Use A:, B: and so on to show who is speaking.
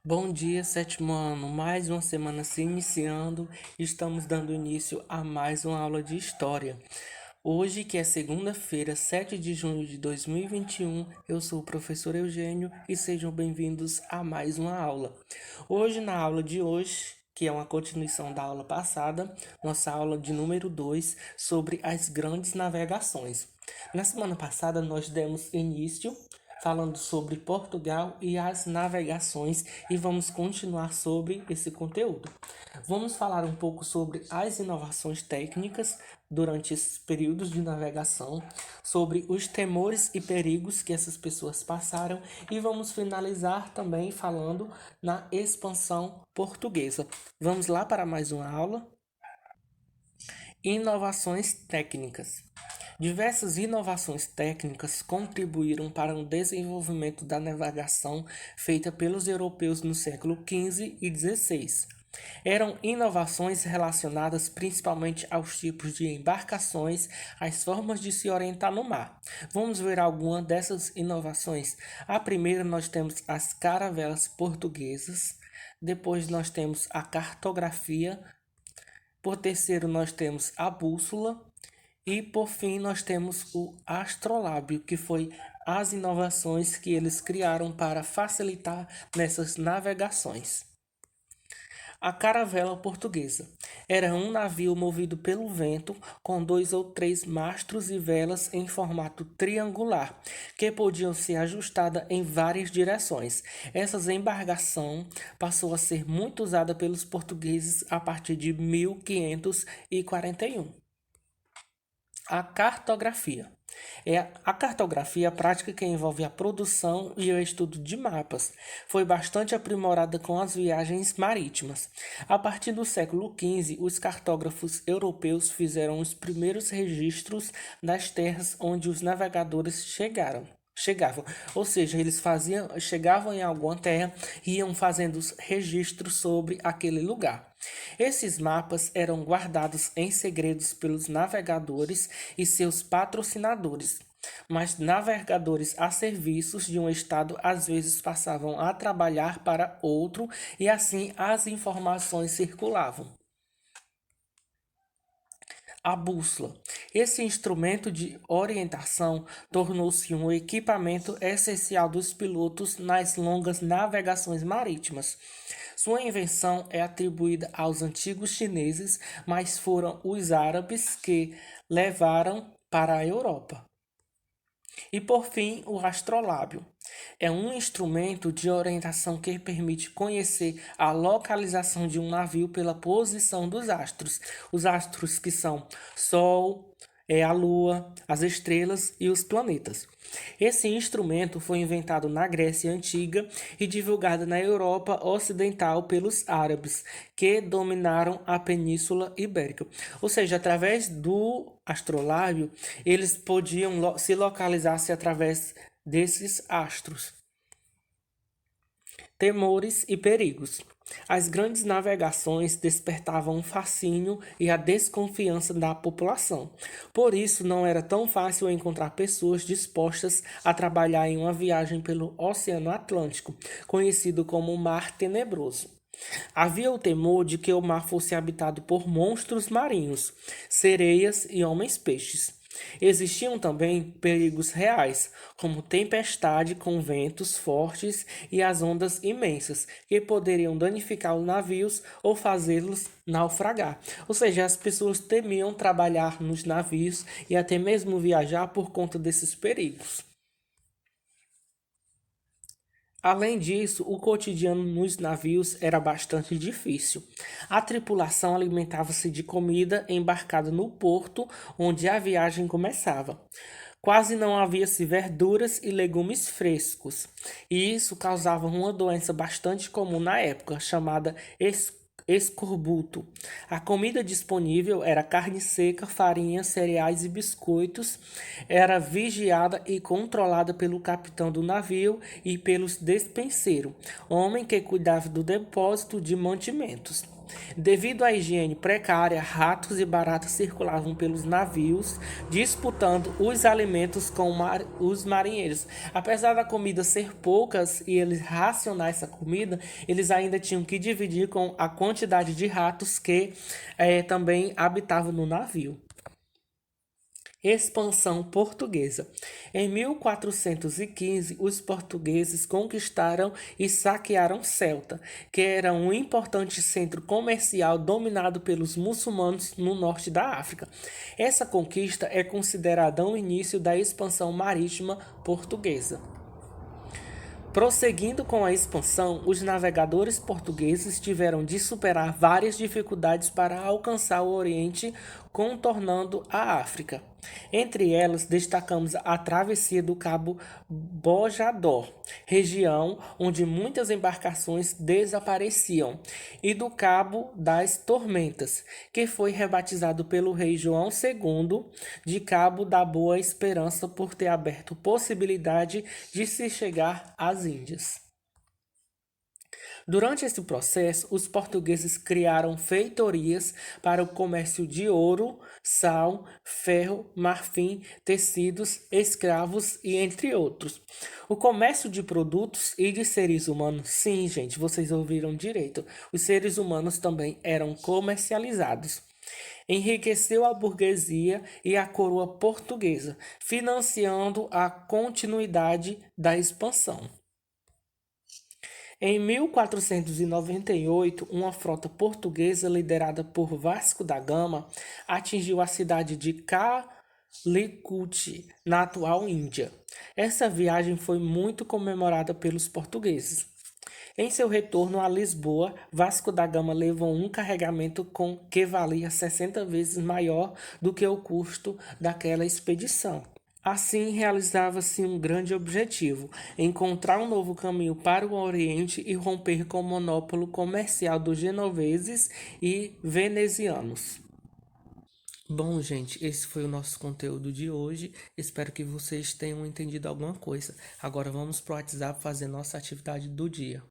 A: Bom dia, sétimo ano. Mais uma semana se iniciando, estamos dando início a mais uma aula de história. Hoje, que é segunda-feira, 7 de junho de 2021, eu sou o professor Eugênio e sejam bem-vindos a mais uma aula. Hoje, na aula de hoje, que é uma continuação da aula passada, nossa aula de número 2 sobre as grandes navegações. Na semana passada, nós demos início falando sobre Portugal e as navegações e vamos continuar sobre esse conteúdo. Vamos falar um pouco sobre as inovações técnicas durante esses períodos de navegação, sobre os temores e perigos que essas pessoas passaram e vamos finalizar também falando na expansão portuguesa. Vamos lá para mais uma aula? Inovações técnicas. Diversas inovações técnicas contribuíram para o desenvolvimento da navegação feita pelos europeus no século XV e XVI. Eram inovações relacionadas principalmente aos tipos de embarcações, às formas de se orientar no mar. Vamos ver alguma dessas inovações. A primeira nós temos as caravelas portuguesas, depois nós temos a cartografia, por terceiro nós temos a bússola e por fim nós temos o astrolábio, que foi as inovações que eles criaram para facilitar nessas navegações. A caravela portuguesa era um navio movido pelo vento com 2 ou 3 mastros e velas em formato triangular, que podiam ser ajustadas em várias direções. Essa embarcação passou a ser muito usada pelos portugueses a partir de 1541. A cartografia. A cartografia é a prática que envolve a produção e o estudo de mapas. Foi bastante aprimorada com as viagens marítimas. A partir do século XV, os cartógrafos europeus fizeram os primeiros registros das terras onde os navegadores chegavam, ou seja, chegavam em alguma terra e iam fazendo os registros sobre aquele lugar. Esses mapas eram guardados em segredos pelos navegadores e seus patrocinadores, mas navegadores a serviços de um estado às vezes passavam a trabalhar para outro e assim as informações circulavam. A bússola. Esse instrumento de orientação tornou-se um equipamento essencial dos pilotos nas longas navegações marítimas. Sua invenção é atribuída aos antigos chineses, mas foram os árabes que levaram para a Europa. E por fim, o astrolábio. É um instrumento de orientação que permite conhecer a localização de um navio pela posição dos astros. Os astros que são Sol, a Lua, as estrelas e os planetas. Esse instrumento foi inventado na Grécia Antiga e divulgado na Europa Ocidental pelos árabes, que dominaram a Península Ibérica. Ou seja, através do astrolábio, eles podiam se localizar-se através desses astros. Temores e perigos. As grandes navegações despertavam um fascínio e a desconfiança da população. Por isso, não era tão fácil encontrar pessoas dispostas a trabalhar em uma viagem pelo Oceano Atlântico, conhecido como o Mar Tenebroso. Havia o temor de que o mar fosse habitado por monstros marinhos, sereias e homens-peixes. Existiam também perigos reais, como tempestade com ventos fortes e as ondas imensas, que poderiam danificar os navios ou fazê-los naufragar. Ou seja, as pessoas temiam trabalhar nos navios e até mesmo viajar por conta desses perigos. Além disso, o cotidiano nos navios era bastante difícil. A tripulação alimentava-se de comida embarcada no porto onde a viagem começava. Quase não havia-se verduras e legumes frescos, e isso causava uma doença bastante comum na época, chamada escorbuto. A comida disponível era carne seca, farinha, cereais e biscoitos. Era vigiada e controlada pelo capitão do navio e pelos despenseiros, homem que cuidava do depósito de mantimentos. Devido à higiene precária, ratos e baratas circulavam pelos navios, disputando os alimentos com os marinheiros. Apesar da comida ser poucas e eles racionar essa comida, eles ainda tinham que dividir com a quantidade de ratos que também habitavam no navio. Expansão portuguesa. Em 1415, os portugueses conquistaram e saquearam Celta, que era um importante centro comercial dominado pelos muçulmanos no norte da África. Essa conquista é considerada o início da expansão marítima portuguesa. Prosseguindo com a expansão, os navegadores portugueses tiveram de superar várias dificuldades para alcançar o Oriente, contornando a África. Entre elas, destacamos a travessia do Cabo Bojador, região onde muitas embarcações desapareciam, e do Cabo das Tormentas, que foi rebatizado pelo rei João II de Cabo da Boa Esperança por ter aberto possibilidade de se chegar às Índias. Durante esse processo, os portugueses criaram feitorias para o comércio de ouro, sal, ferro, marfim, tecidos, escravos e entre outros. O comércio de produtos e de seres humanos, sim, gente, vocês ouviram direito. Os seres humanos também eram comercializados. Enriqueceu a burguesia e a coroa portuguesa, financiando a continuidade da expansão. Em 1498, uma frota portuguesa liderada por Vasco da Gama atingiu a cidade de Calicut, na atual Índia. Essa viagem foi muito comemorada pelos portugueses. Em seu retorno a Lisboa, Vasco da Gama levou um carregamento que valia 60 vezes maior do que o custo daquela expedição. Assim, realizava-se um grande objetivo: encontrar um novo caminho para o Oriente e romper com o monopólio comercial dos genoveses e venezianos. Bom, gente, esse foi o nosso conteúdo de hoje. Espero que vocês tenham entendido alguma coisa. Agora vamos para o WhatsApp fazer nossa atividade do dia.